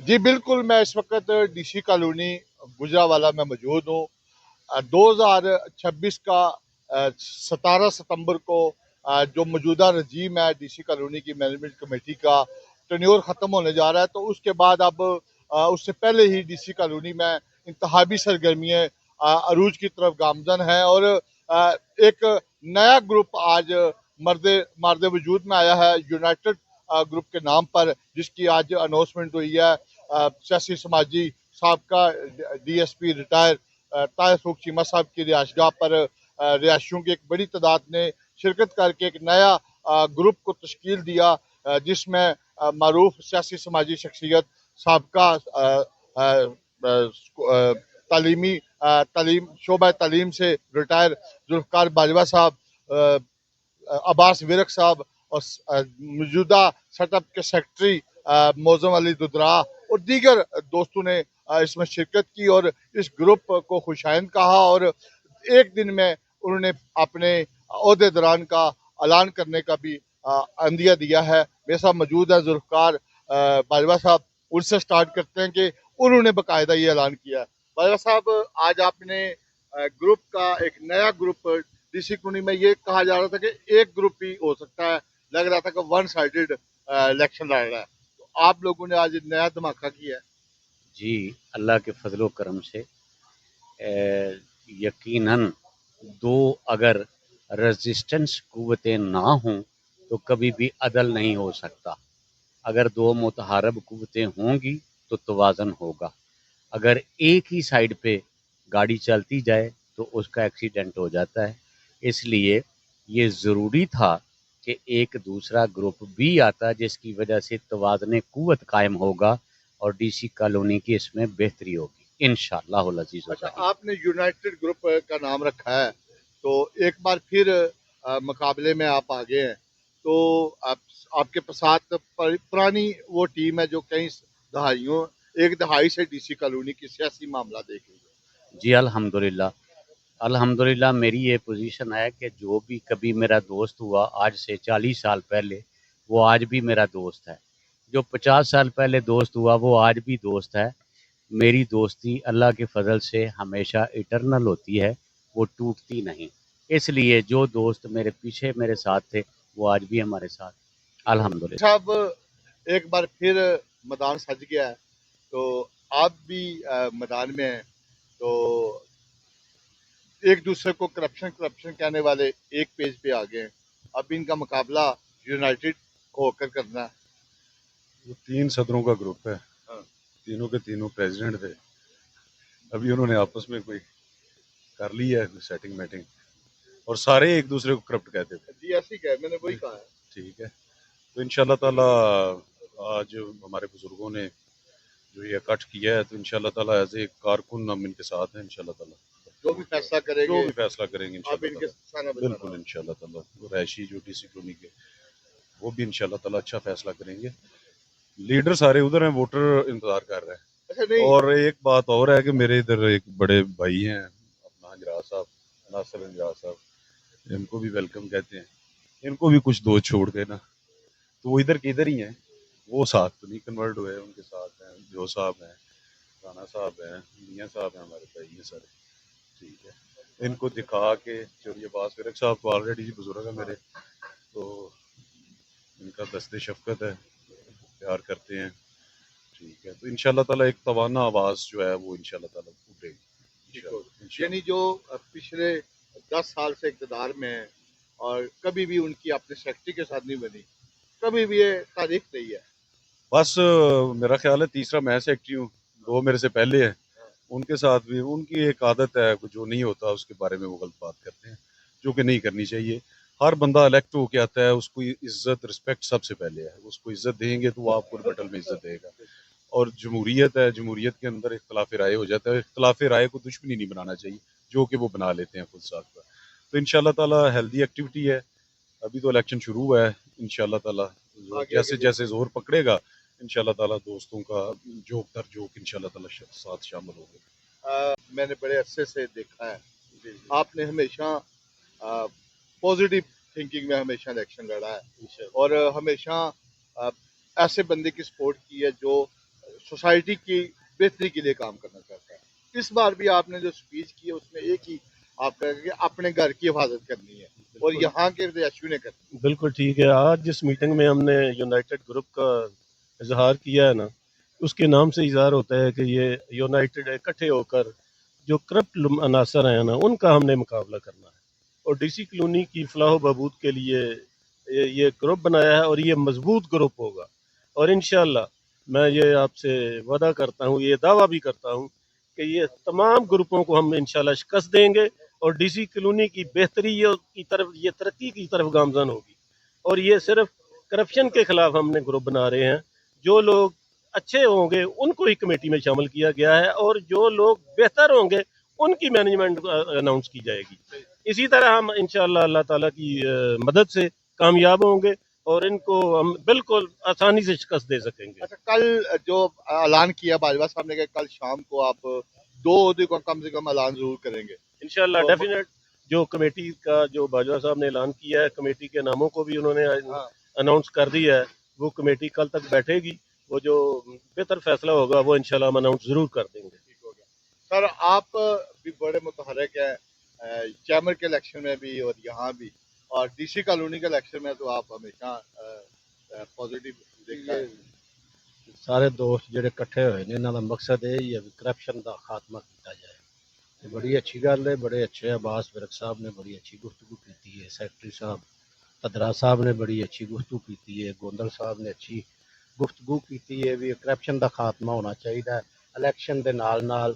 جی بالکل، میں اس وقت ڈی سی کالونی گجرانوالہ میں موجود ہوں۔ 2026 کا 17 ستمبر کو جو موجودہ رجیم ہے ڈی سی کالونی کی مینجمنٹ کمیٹی کا ٹنیور ختم ہونے جا رہا ہے، تو اس کے بعد اب اس سے پہلے ہی ڈی سی کالونی میں انتخابی سرگرمیاں عروج کی طرف گامزن ہیں، اور ایک نیا گروپ آج مرد وجود میں آیا ہے یونائٹڈ گروپ کے نام پر، جس کی آج اناؤنسمنٹ ہوئی ہے۔ سیاسی سماجی سابقہ D S P retire Tahir Farrukh Cheema sahib کی رہائش گاہ پر رہائشیوں کی ایک بڑی تعداد نے شرکت کر کے ایک نیا گروپ کو تشکیل دیا، جس میں معروف سیاسی سماجی شخصیت سابقہ شعبہ تعلیم سے ریٹائر ذوالفقار باجوہ صاحب، عباس ورق صاحب، اور موجودہ سیٹ اپ کے سیکرٹری موزم علی ددرا اور دیگر دوستوں نے اس میں شرکت کی اور اس گروپ کو خوشائند کہا، اور ایک دن میں انہوں نے اپنے عہدے دوران کا اعلان کرنے کا بھی عندیہ دیا ہے۔ میرے ساتھ موجود ہے ذوالفقار باجوہ صاحب، ان سے سٹارٹ کرتے ہیں کہ انہوں نے باقاعدہ یہ اعلان کیا ہے۔ باجوہ صاحب، آج آپ نے گروپ کا ایک نیا گروپ ڈی سی کالونی میں، یہ کہا جا رہا تھا کہ ایک گروپ ہی ہو سکتا ہے، لگ رہا تھا کہ ون سائیڈڈ الیکشن لڑ رہا ہے، تو آپ لوگوں نے آج نیا دھماکہ کیا ہے۔ جی، اللہ کے فضل و کرم سے یقیناً دو اگر رزسٹنس قوتیں نہ ہوں تو کبھی بھی عدل نہیں ہو سکتا۔ اگر دو متحارب قوتیں ہوں گی تو توازن ہوگا۔ اگر ایک ہی سائیڈ پہ گاڑی چلتی جائے تو اس کا ایکسیڈنٹ ہو جاتا ہے۔ اس لیے یہ ضروری تھا کہ ایک دوسرا گروپ بھی آتا، جس کی وجہ سے توازن قوت قائم ہوگا اور ڈی سی کالونی کی اس میں بہتری ہوگی انشاءاللہ العزیز اچھا، الرحیم۔ آپ نے یونائٹڈ گروپ کا نام رکھا ہے، تو ایک بار پھر مقابلے میں آپ آگے ہیں، تو آپ کے ساتھ پرانی وہ ٹیم ہے جو کئی دہائیوں ایک دہائی سے ڈی سی کالونی کی سیاسی معاملہ دیکھ رہی ہے۔ جی الحمدللہ میری یہ پوزیشن ہے کہ جو بھی کبھی میرا دوست ہوا آج سے 40 سال پہلے، وہ آج بھی میرا دوست ہے۔ جو 50 سال پہلے دوست ہوا وہ آج بھی دوست ہے۔ میری دوستی اللہ کے فضل سے ہمیشہ ایٹرنل ہوتی ہے، وہ ٹوٹتی نہیں۔ اس لیے جو دوست میرے پیچھے میرے ساتھ تھے وہ آج بھی ہمارے ساتھ الحمدللہ۔ صاحب، ایک بار پھر میدان سج گیا ہے، تو آپ بھی میدان میں ہیں، تو ایک دوسرے کو کرپشن کہنے والے ایک پیج پہ آگے ہیں، اب ان کا مقابلہ یونائٹڈ ہو کر کرنا ہے۔ وہ 3 صدروں کا گروپ ہے، ہاں۔ تینوں کے تینوں پریزیڈنٹ تھے۔ ابھی انہوں نے آپس میں کوئی کر لی ہے سیٹنگ میٹنگ، اور سارے ایک دوسرے کو کرپٹ کہتے تھے۔ جی ایسے ہی کہا، میں نے وہی کہا ہے۔ ٹھیک ہے، تو انشاءاللہ تعالیٰ آج ہمارے بزرگوں نے جو یہ اکٹھ کیا ہے، تو انشاءاللہ تعالیٰ ایز اے کارکن ہم ان کے ساتھ ہیں انشاءاللہ تعالیٰ۔ جو بھی فیصلہ کریں جو گے بھی فیصلہ کریں گے آپ ان انشاءاللہ کے تعالیٰ، سامنے بتا رہا بالکل ہوں۔ انشاءاللہ تعالیٰ رہائشی جو ڈی سی کالونی کے، وہ بھی انشاءاللہ تعالیٰ اچھا فیصلہ کریں گے۔ لیڈر سارے ادھر ہیں، ووٹر انتظار کر رہے ہیں۔ اچھا نہیں، اور ایک بات اور ہے کہ میرے ادھر ایک بڑے بھائی ہیں اپنا ہنجراز صاحب، ناصر ہنجراز صاحب، ان کو بھی ویلکم کہتے ہیں۔ ان کو بھی کچھ دوست چھوڑ کے نا، تو وہ ادھر کے ادھر ہی ہیں، وہ ساتھ تو نہیں کنورٹ ہوئے، ان کے ساتھ ہیں جو صاحب ہیں، رانا صاحب ہیں، میاں صاحب ہیں، ہمارے بھائی ہیں سارے۔ ٹھیک ہے، ان کو دکھا کے جو یہ باس فرق صاحب تو آلریڈی بزرگ ہے میرے، تو ان کا دست شفقت ہے، پیار کرتے ہیں۔ ٹھیک ہے، تو انشاءاللہ تعالیٰ ایک توانا آواز جو ہے وہ انشاءاللہ تعالیٰ اٹھے گی انشاءاللہ۔ یعنی جو پچھلے 10 سال سے اقتدار میں ہیں اور کبھی بھی ان کی اپنے سیکرٹری کے ساتھ نہیں بنی، کبھی بھی یہ تاریخ نہیں ہے۔ بس میرا خیال ہے تیسرا میں سیکٹری ہوں، 2 میرے سے پہلے ہیں، ان کے ساتھ بھی ان کی ایک عادت ہے، جو نہیں ہوتا اس کے بارے میں وہ غلط بات کرتے ہیں، جو کہ نہیں کرنی چاہیے۔ ہر بندہ الیکٹ ہو کے آتا ہے، اس کو عزت رسپیکٹ سب سے پہلے ہے، اس کو عزت دیں گے تو وہ آپ کو بیٹل میں عزت دے گا۔ اور جمہوریت ہے، جمہوریت کے اندر اختلاف رائے ہو جاتا ہے، اختلاف رائے کو دشمنی نہیں بنانا چاہیے، جو کہ وہ بنا لیتے ہیں خود ساتھ کا۔ تو انشاءاللہ تعالیٰ ہیلدی ایکٹیویٹی ہے، ابھی تو الیکشن شروع ہوا ہے، انشاءاللہ تعالیٰ جیسے جیسے زور پکڑے گا انشاءاللہ تعالیٰ دوستوں کا جوک در جوک انشاءاللہ تعالیٰ ساتھ شامل ہوگا۔ میں نے بڑے عرصے سے دیکھا ہے، آپ نے ہمیشہ پازیٹیو تھنکنگ میں ہمیشہ الیکشن لڑا ہے، اور ہمیشہ ایسے بندے کی سپورٹ کی ہے جو सोसाइटी की बेहतरी के लिए काम करना चाहता है। इस बार भी आपने जो स्पीच की है उसमें एक ही आप कहेंगे कि अपने घर की हिफाजत करनी है और बिल्कुल यहाँ के रिहायशियों ने करनी बिल्कुल ठीक है। आज जिस मीटिंग में हमने यूनाइटेड ग्रुप का इजहार किया है ना, उसके नाम से इजहार होता है कि ये यूनाइटेड इकट्ठे होकर जो करप्ट अनासर हैं ना, उनका हमने मुकाबला करना है। और डीसी कॉलोनी की फलाह बहबूद के लिए ये ग्रुप बनाया है और ये मजबूत ग्रुप होगा। और इंशाल्लाह मैं ये आपसे वादा करता हूँ, ये दावा भी करता हूँ कि ये तमाम ग्रुपों को हम इंशाल्लाह शिकस्त देंगे और डीसी कॉलोनी की बेहतरी की तरफ, ये तरक्की की तरफ गामजन होगी। और ये सिर्फ करप्शन के खिलाफ हमने ग्रुप बना रहे हैं। जो लोग अच्छे होंगे उनको ही कमेटी में शामिल किया गया है और जो लोग बेहतर होंगे उनकी मैनेजमेंट अनाउंस की जाएगी। इसी तरह हम इंशाल्लाह अल्लाह ताला की मदद से कामयाब होंगे और इनको हम बिल्कुल आसानी से शिकस्त दे सकेंगे। अच्छा, कल जो ऐलान किया बाजवा साहब ने कि कल शाम को आप 2 अहदे का कम से कम ऐलान जरूर करेंगे। इंशाल्लाह तो डेफिनेट जो कमेटी का जो बाजवा साहब ने ऐलान किया है, कमेटी के नामों को भी उन्होंने हाँ, अनाउंस कर दिया है। वो कमेटी कल तक बैठेगी, वो जो बेहतर फैसला होगा वो इंशाल्लाह हम अनाउंस जरूर कर देंगे। ठीक हो गया सर। आप भी बड़े मुतहरक हैं चैम्बर के इलेक्शन में भी और यहाँ भी, और डीसी कॉलोनी के इलेक्शन में तो आप हमेशा पॉजिटिव देखा है। ਸਾਰੇ ਦੋਸਤ ਜਿਹੜੇ ਇਕੱਠੇ ਹੋਏ ਨੇ, ਇਹਨਾਂ ਦਾ ਮਕਸਦ ਇਹ ਹੀ ਹੈ ਵੀ ਕਰਪਸ਼ਨ ਦਾ ਖਾਤਮਾ ਕੀਤਾ ਜਾਏ। ਤੇ ਬੜੀ ਅੱਛੀ ਗੱਲ ਹੈ, ਬੜੇ ਅੱਛੇ ਅਬਾਸ ਵਿਰਕ ਸਾਹਿਬ ਨੇ ਬੜੀ ਅੱਛੀ ਗੁਫ਼ਤਗੂ ਕੀਤੀ ਹੈ, ਸੈਕਟਰੀ ਸਾਹਿਬ ਤਦਰਾ ਸਾਹਿਬ ਨੇ ਬੜੀ ਅੱਛੀ ਗੁਫ਼ਤਗੂ ਕੀਤੀ ਹੈ, ਗੋਂਦਲ ਸਾਹਿਬ ਨੇ ਅੱਛੀ ਗੁਫ਼ਤਗੂ ਕੀਤੀ ਹੈ ਵੀ ਕਰਪਸ਼ਨ ਦਾ ਖਾਤਮਾ ਹੋਣਾ ਚਾਹੀਦਾ ਹੈ। ਇਲੈਕਸ਼ਨ ਦੇ ਨਾਲ ਨਾਲ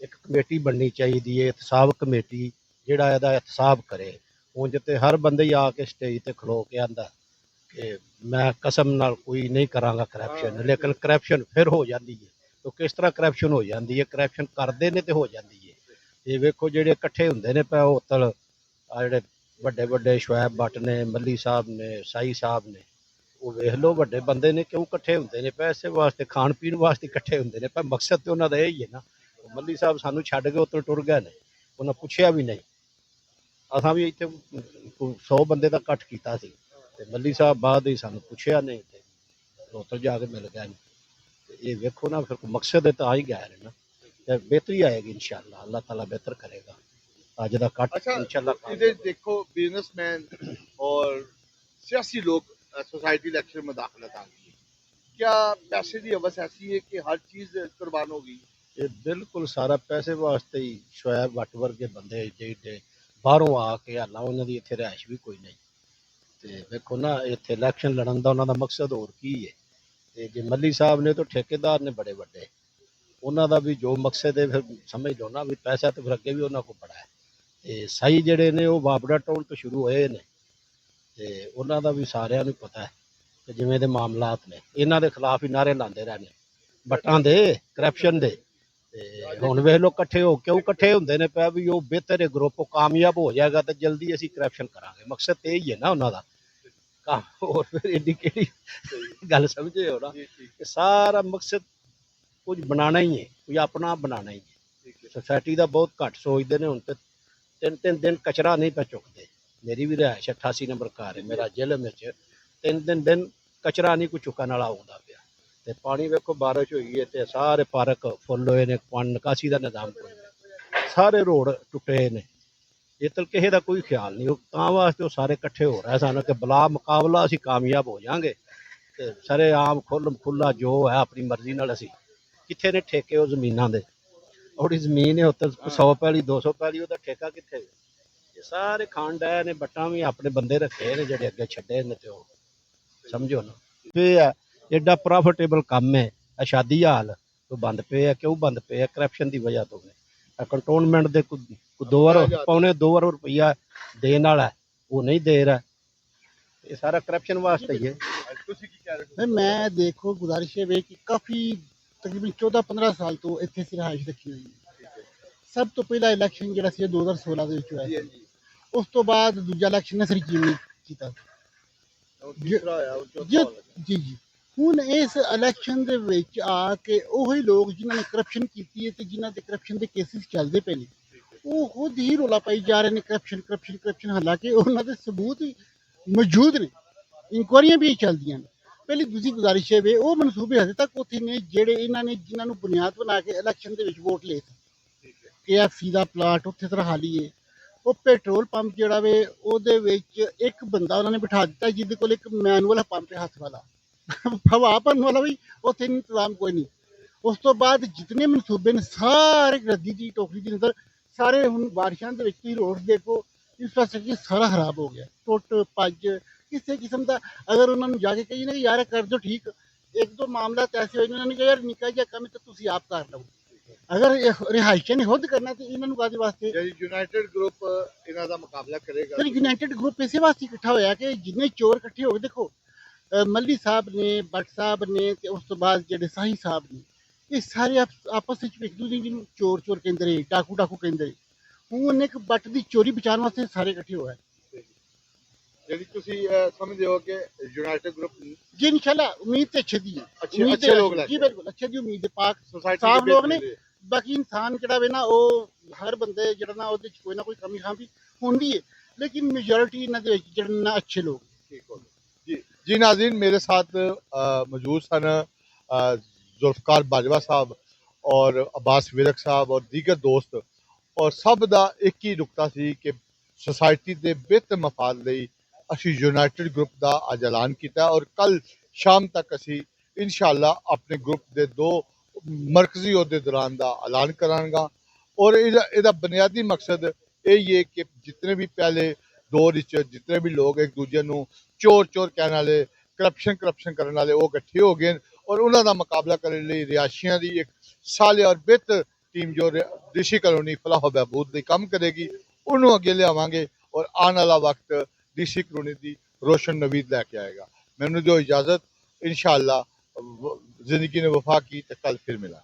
ਇੱਕ ਕਮੇਟੀ ਬਣਨੀ ਚਾਹੀਦੀ ਹੈ, ਇਤਸਾਬ ਕਮੇਟੀ, ਜਿਹੜਾ ਇਹਦਾ ਇਤਸਾਬ ਕਰੇ। ਉਂਝ ਤੇ ਹਰ ਬੰਦਾ ਹੀ ਆ ਕੇ ਸਟੇਜ ਤੇ ਖਲੋ ਕੇ ਆਂਦਾ कि मैं कसम नाल कोई नहीं करांगा करप्शन, लेकिन करप्शन फिर हो जाती है। तो किस तरह करप्शन हो जाती है? करप्शन करते ने तो हो जाती है। ये वेखो जेडे इकट्ठे होंदे ने पे होतल आ जेडे वड्डे वड्डे शुएब भट्ट ने, मल्ली साहब ने, साई साहब ने, वो वेख लो वड्डे बंदे ने क्यों इकट्ठे होंदे ने? पैसे वास्ते, खाण पीण वास्ते इकट्ठे होंदे ने। पर मकसद तो उन्हां दा यही है ना। मल्ली साहब सानू छड्ड के उत्तर टुर गए ने, उन्हां पुछया भी नहीं। असां भी इत्थे 100 बंदे दा इकट्ठ कीता सी ਤੇ ਮੱਲੀ ਸਾਹਿਬ ਬਾਅਦ ਹੀ ਸਾਨੂੰ ਪੁੱਛਿਆ ਨਹੀਂ ਤੇ ਰੋਤਰ ਜਾ ਕੇ ਮਿਲ ਗਏ। ਇਹ ਵੇਖੋ ਨਾ, ਫਿਰ ਮਕਸਦ ਹੈ ਤਾਂ ਆ ਹੀ ਗਏ ਨੇ ਨਾ। ਤੇ ਬਿਹਤਰੀ ਆਏਗੀ ਇੰਸ਼ਾਅੱਲਾ, ਅੱਲਾਹ ਤਾਲਾ ਬਿਹਤਰ ਕਰੇਗਾ। ਅੱਜ ਦਾ ਕੱਟ अच्छा, इंशाल्लाह इधर देखो बिजनेसमैन और सियासी लोग सोसाइटी इलेक्शन में दाखिलत आ गई है। क्या पैसे की हवस ऐसी है कि हर चीज कुर्बान होगी? ਇਹ ਬਿਲਕੁਲ ਸਾਰਾ ਪੈਸੇ ਵਾਸਤੇ ਹੀ ਸ਼ੁਐਬ ਭੱਟ ਵਰਗੇ ਬੰਦੇ ਜਿਹੜੇ ਬਾਹਰੋਂ ਆ ਕੇ ਹਾਲਾਂ ਉਹਨਾਂ ਦੀ ਇੱਥੇ ਰਿਹਾਇਸ਼ ਵੀ ਕੋਈ ਨਹੀਂ। ਤੇ ਵੇਖੋ ਨਾ, ਇੱਥੇ ਇਲੈਕਸ਼ਨ ਲੜਨ ਦਾ ਉਹਨਾਂ ਦਾ ਮਕਸਦ ਹੋਰ ਕੀ ਹੈ। ਤੇ ਜੇ ਮੱਲੀ ਸਾਹਿਬ ਨੇ ਤਾਂ ਠੇਕੇਦਾਰ ਨੇ ਬੜੇ ਵੱਡੇ, ਉਹਨਾਂ ਦਾ ਵੀ ਜੋ ਮਕਸਦ ਹੈ ਫਿਰ ਸਮਝ ਲਓ ਨਾ ਵੀ ਪੈਸਾ ਤਾਂ ਫਿਰ ਅੱਗੇ ਵੀ ਉਹਨਾਂ ਕੋਲ ਬੜਾ ਹੈ। ਤੇ ਸਾਈ ਜਿਹੜੇ ਨੇ ਉਹ ਬਾਬੜਾ ਟਾਊਨ ਤੋਂ ਸ਼ੁਰੂ ਹੋਏ ਨੇ ਤੇ ਉਹਨਾਂ ਦਾ ਵੀ ਸਾਰਿਆਂ ਨੂੰ ਪਤਾ ਹੈ ਕਿ ਜਿਵੇਂ ਦੇ ਮਾਮਲਾਤ ਨੇ, ਇਹਨਾਂ ਦੇ ਖਿਲਾਫ ਹੀ ਨਾਅਰੇ ਲਾਉਂਦੇ ਰਹੇ ਨੇ ਵਟਾਂ ਦੇ, ਕਰਪਸ਼ਨ ਦੇ। ਤੇ ਹੁਣ ਵੇਖ ਲਓ ਇਕੱਠੇ ਹੋ ਕਿਉਂ ਇਕੱਠੇ ਹੁੰਦੇ ਨੇ ਪਿਆ ਵੀ ਉਹ ਬਿਹਤਰ ਗਰੁੱਪ ਕਾਮਯਾਬ ਹੋ ਜਾਏਗਾ ਤੇ ਜਲਦੀ ਅਸੀਂ ਕਰਪਸ਼ਨ ਕਰਾਂਗੇ। ਮਕਸਦ ਤੇ ਇਹ ਹੀ ਹੈ ਨਾ ਉਹਨਾਂ ਦਾ ਕੰਮ। ਹੋਰ ਫਿਰ ਇੰਨੀ ਕਿਹੜੀ ਗੱਲ ਸਮਝੇ ਹੋ ਨਾ ਕਿ ਸਾਰਾ ਮਕਸਦ ਕੁਝ ਬਣਾਉਣਾ ਹੀ ਹੈ, ਕੋਈ ਆਪਣਾ ਬਣਾਉਣਾ ਹੀ ਹੈ। सोसाइटी ਦਾ ਬਹੁਤ ਘੱਟ ਸੋਚਦੇ ਨੇ। ਹੁਣ ਤੇ 3-3 ਦਿਨ ਕਚਰਾ ਨਹੀਂ ਪੈ ਚੁੱਕਦੇ। ਮੇਰੀ ਵੀ ਰਿਹਾਇਸ਼ 88 ਨੰਬਰ ਘਰ ਹੈ ਮੇਰਾ ਜ਼ਿਲ੍ਹੇ ਵਿੱਚ, 3-3 ਦਿਨ ਕਚਰਾ ਨਹੀਂ ਕੋਈ ਚੁੱਕਣ ਵਾਲਾ ਆਉਂਦਾ ਪਿਆ। ਤੇ ਪਾਣੀ ਵੇਖੋ ਬਾਰਿਸ਼ ਹੋਈ ਹੈ ਤੇ ਸਾਰੇ ਪਾਰਕ ਫੁੱਲ ਹੋਏ ਨੇ, ਪਾਣੀ ਨਿਕਾਸੀ ਦਾ ਨਿਜ਼ਾਮ ਕੋਈ ਨਹੀਂ, ਸਾਰੇ ਰੋਡ ਟੁੱਟੇ ਨੇ। ਇਹ ਤਾਂ ਕਿਸੇ ਦਾ ਕੋਈ ਖਿਆਲ ਨਹੀਂ। ਉਹ ਤਾਂ ਵਾਸਤੇ ਉਹ ਸਾਰੇ ਇਕੱਠੇ ਹੋ ਰਹੇ ਸਨ ਕਿ ਬਲਾ ਮੁਕਾਬਲਾ ਅਸੀਂ ਕਾਮਯਾਬ ਹੋ ਜਾਵਾਂਗੇ ਤੇ ਸਾਰੇ ਆਮ ਖੁੱਲਾ ਜੋ ਹੈ ਆਪਣੀ ਮਰਜ਼ੀ ਨਾਲ ਅਸੀਂ। ਕਿੱਥੇ ਨੇ ਠੇਕੇ ਉਹ ਜ਼ਮੀਨਾਂ ਦੇ? ਉਹਦੀ ਜ਼ਮੀਨ ਹੈ ਉੱਤੇ 100 ਪੈਲੀ 200 ਪੈਲੀ, ਉਹਦਾ ਠੇਕਾ ਕਿੱਥੇ? ਇਹ ਸਾਰੇ ਖਾਣ ਡਏ ਨੇ। ਬੱਟਾਂ ਵੀ ਆਪਣੇ ਬੰਦੇ ਰੱਖੇ ਨੇ ਜਿਹੜੇ ਅੱਗੇ ਛੱਡੇ ਨੇ ਤੇ ਉਹ ਸਮਝੋ ਨਾ। ਇਹ ਹੈ ਐਡਾ ਪ੍ਰੋਫਿਟੇਬਲ ਕੰਮ ਹੈ। ਇਹ ਸ਼ਾਦੀ ਹਾਲ ਤੋਂ ਬੰਦ ਪਏ ਆ। ਕਿਉਂ ਬੰਦ ਪਏ ਆ? ਕਰਪਸ਼ਨ ਦੀ ਵਜ੍ਹਾ ਤੋਂ। ਕੰਟੋਨਮੈਂਟ ਦੇ 2 ਪੌਣੇ 2 ਅਰਬ ਰੁਪਈਆ ਦੇਣ ਵਾਲਾ ਉਹ ਨਹੀਂ ਦੇ ਰਿਹਾ। ਇਹ ਸਾਰਾ ਕਰਪਸ਼ਨ ਵਾਸਤੇ ਹੀ ਹੈ। ਤੁਸੀਂ ਕੀ ਕਹਿ ਰਹੇ ਹੋ? मैं देखो गुजारिश है कि काफ़ी तकरीबन 14-15 साल तो इतने से रिहाइश रखी हुई है। सब तो पहला इलैक्शन जो 2016 ਦੇ ਵਿੱਚ ਹੋਇਆ ਜੀ ਸੀ, ਜੀ ਉਸ ਤੋਂ ਬਾਅਦ ਦੂਜਾ ਇਲੈਕਸ਼ਨ ਨਸਰ ਕੀਮ ਨੇ ਕੀਤਾ। ਉਹ ਤੀਸਰਾ ਹੋਇਆ ਉਹ ਚੌਥਾ ਜੀ ਹੋਇਆ। ਜੀ ਜੀ ਹੁਣ ਇਸ ਇਲੈਕਸ਼ਨ ਦੇ ਵਿੱਚ ਆ ਕੇ ਉਹੀ ਲੋਕ ਜਿਨ੍ਹਾਂ ਨੇ ਕਰਪਸ਼ਨ ਕੀਤੀ ਹੈ ਤੇ ਜਿਨ੍ਹਾਂ ਦੇ ਕਰਪਸ਼ਨ ਦੇ ਕੇਸਿਸ ਚੱਲਦੇ ਪਏ ਨੇ, ਉਹ ਖੁਦ ਹੀ ਰੌਲਾ ਪਾਈ ਜਾ ਰਹੇ ਨੇ ਕਰਪਸ਼ਨ ਕਰਪਸ਼ਨ ਕਰਪਸ਼ਨ। ਹਾਲਾਂਕਿ ਉਹਨਾਂ ਦੇ ਸਬੂਤ ਮੌਜੂਦ ਨੇ, ਇਨਕੁਆਰੀਆਂ ਵੀ ਚੱਲਦੀਆਂ ਨੇ। ਪਹਿਲੀ ਦੂਜੀ ਗੁਜ਼ਾਰਿਸ਼ ਹੈ ਵੇ ਉਹ ਮਨਸੂਬੇ ਹਜੇ ਤੱਕ ਉੱਥੇ ਨੇ ਜਿਹੜੇ ਇਹਨਾਂ ਨੇ ਜਿਨ੍ਹਾਂ ਨੂੰ ਬੁਨਿਆਦ ਬਣਾ ਕੇ ਇਲੈਕਸ਼ਨ ਦੇ ਵਿੱਚ ਵੋਟ ਲਏ ਸੀ। KFC ਦਾ ਪਲਾਟ ਉੱਥੇ ਤਰ੍ਹਾਂ ਹੈ ਉਹ ਪੈਟਰੋਲ ਪੰਪ ਜਿਹੜਾ ਵੇ ਉਹਦੇ ਵਿੱਚ ਇੱਕ ਬੰਦਾ ਉਹਨਾਂ ਨੇ ਬਿਠਾ ਦਿੱਤਾ ਜਿਹਦੇ ਕੋਲ ਇੱਕ ਮੈਨੂਅਲ ਪੰਪ ਹੈ ਹੱਥ ਵਾਲਾ ਹਵਾ ਭਰਨ ਵਾਲਾ ਵੀ ਉੱਥੇ ਇੰਤਜ਼ਾਮ ਕੋਈ ਨਹੀਂ। ਉਸ ਤੋਂ ਬਾਅਦ ਜਿਤਨੇ ਮਨਸੂਬੇ ਨੇ ਸਾਰੇ ਰੱਦੀ ਦੀ ਟੋਕਰੀ ਦੇ ਅੰਦਰ ਸਾਰੇ ਹੁਣ ਬਾਰਿਸ਼ਾਂ ਦੇ ਵਿੱਚ ਤੁਸੀਂ ਰੋਡ ਦੇਖੋ ਇੰਫਰਾਸਟ੍ਰਕਚਰ ਸਾਰਾ ਖਰਾਬ ਹੋ ਗਿਆ ਟੁੱਟ ਭੱਜ ਕਿਸੇ ਕਿਸਮ ਦਾ। ਅਗਰ ਉਹਨਾਂ ਨੂੰ ਜਾ ਕੇ ਕਹੀਏ ਨਾ ਕਿ ਯਾਰ ਕਰ ਦਿਓ ਠੀਕ ਇੱਕ ਦੋ ਮਾਮਲਾ ਐਸੇ ਹੋਏ ਨੇ ਉਹਨਾਂ ਨੇ ਕਿਹਾ ਯਾਰ ਨਿੱਕਾ ਜਿਹਾ ਕੰਮ ਤਾਂ ਤੁਸੀਂ ਆਪ ਕਰ ਲਓ। ਅਗਰ ਰਿਹਾਇਸ਼ਾਂ ਨੇ ਖੁਦ ਕਰਨਾ ਤੇ ਇਹਨਾਂ ਨੂੰ ਕਾਹਦੇ ਵਾਸਤੇ ਜਿਹੜੀ ਯੂਨਾਈਟਿਡ ਗਰੁੱਪ ਇਹਨਾਂ ਦਾ ਮੁਕਾਬਲਾ ਕਰੇਗਾ। ਫਿਰ ਯੂਨਾਈਟਿਡ ਗਰੁੱਪ ਇਸੇ ਵਾਸਤੇ ਇਕੱਠਾ ਹੋਇਆ ਕਿ ਜਿੰਨੇ ਚੋਰ ਇਕੱਠੇ ਹੋ ਗਏ ਦੇਖੋ ਮੱਲੀ ਸਾਹਿਬ ਨੇ ਬੱਟ ਸਾਹਿਬ ਨੇ ਤੇ ਉਸ ਤੋਂ ਬਾਅਦ ਜਿਹੜੇ ਸਾਹੀ ਸਾਹਿਬ ਨੇ ਇਹ ਸਾਰੇ ਆਪਸ ਵਿੱਚ ਇੱਕ ਦੂਜੇ ਨੂੰ ਚੋਰ ਚੋਰ ਕਹਿੰਦੇ ਰਹੇ ਡਾਕੂ ਡਾਕੂ ਕਹਿੰਦੇ ਰਹੇ। ਹੁਣ ਇੱਕ ਬੱਟ ਦੀ ਚੋਰੀ ਬਚਾਉਣ ਵਾਸਤੇ ਸਾਰੇ ਇਕੱਠੇ ਹੋਏ। ਜਿਹੜੀ ਤੁਸੀਂ ਸਮਝਦੇ ਹੋ ਕਿ ਯੂਨਾਈਟਿਡ ਗਰੁੱਪ ਜੀ ਇਨਸ਼ਾਅੱਲਾ ਉਮੀਦ ਤੇ ਅੱਛੇ ਦੀ ਹੈ ਅੱਛੇ ਲੋਕ ਲੈ ਜੀ ਬਿਲਕੁਲ ਅੱਛੇ ਦੀ ਉਮੀਦ ਹੈ ਪਾਕ ਸੋਸਾਇਟੀ ਸਾਫ ਲੋਕ ਨੇ। ਬਾਕੀ ਇਨਸਾਨ ਜਿਹੜਾ ਵੇ ਨਾ ਉਹ ਹਰ ਬੰਦੇ ਜਿਹੜਾ ਨਾ ਉਹਦੇ ਚ ਕੋਈ ਨਾ ਕੋਈ ਕਮੀ ਖਾਮੀ ਹੁੰਦੀ ਹੈ ਲੇਕਿਨ मेजॉरिटी ਇਹਨਾਂ ਦੇ ਵਿੱਚ ਜਿਹੜੇ ਨਾ ਅੱਛੇ ਲੋਕ ठीक हो जी नाज़रीन मेरे साथ मौजूद सन जुल्फ़कार बाजवा साहब और अब्बास विरक साहब और दीगर दोस्त और सब दा एक ही नुकता सी कि सोसाइटी के बेहतर मफाद लई असी यूनाइटेड ग्रुप का अज ऐलान किया और कल शाम तक असी इंशाअल्लाह अपने ग्रुप के दो मरकजी अहदे दौरान का ऐलान करांगा। और ਇਹਦਾ बुनियादी मकसद यही है कि जितने भी पहले दौर जितने भी लोग एक दूजे ਨੂੰ ਚੋਰ ਚੋਰ ਕਹਿਣ ਵਾਲੇ ਕਰਪਸ਼ਨ ਕਰਨ ਵਾਲੇ ਉਹ ਇਕੱਠੇ ਹੋ ਗਏ ਔਰ ਉਹਨਾਂ ਦਾ ਮੁਕਾਬਲਾ ਕਰਨ ਲਈ ਰਿਹਾਇਸ਼ੀਆਂ ਦੀ ਇੱਕ ਸਾਲਿਆ ਔਰ ਬਿਹਤਰ ਟੀਮ ਜੋ ਰਿਸ਼ੀ ਕਲੋਨੀ ਫਲਾਹ ਬਹਿਬੂਦ ਲਈ ਕੰਮ ਕਰੇਗੀ ਉਹਨੂੰ ਅੱਗੇ ਲਿਆਵਾਂਗੇ ਔਰ ਆਉਣ ਵਾਲਾ ਵਕਤ ਡੀਸੀ ਕਲੋਨੀ ਦੀ रोशन नवीद लैके आएगा। मैंने जो इजाज़त इंशाअल्लाह ज़िंदगी ने वफा की तो कल फिर मिला।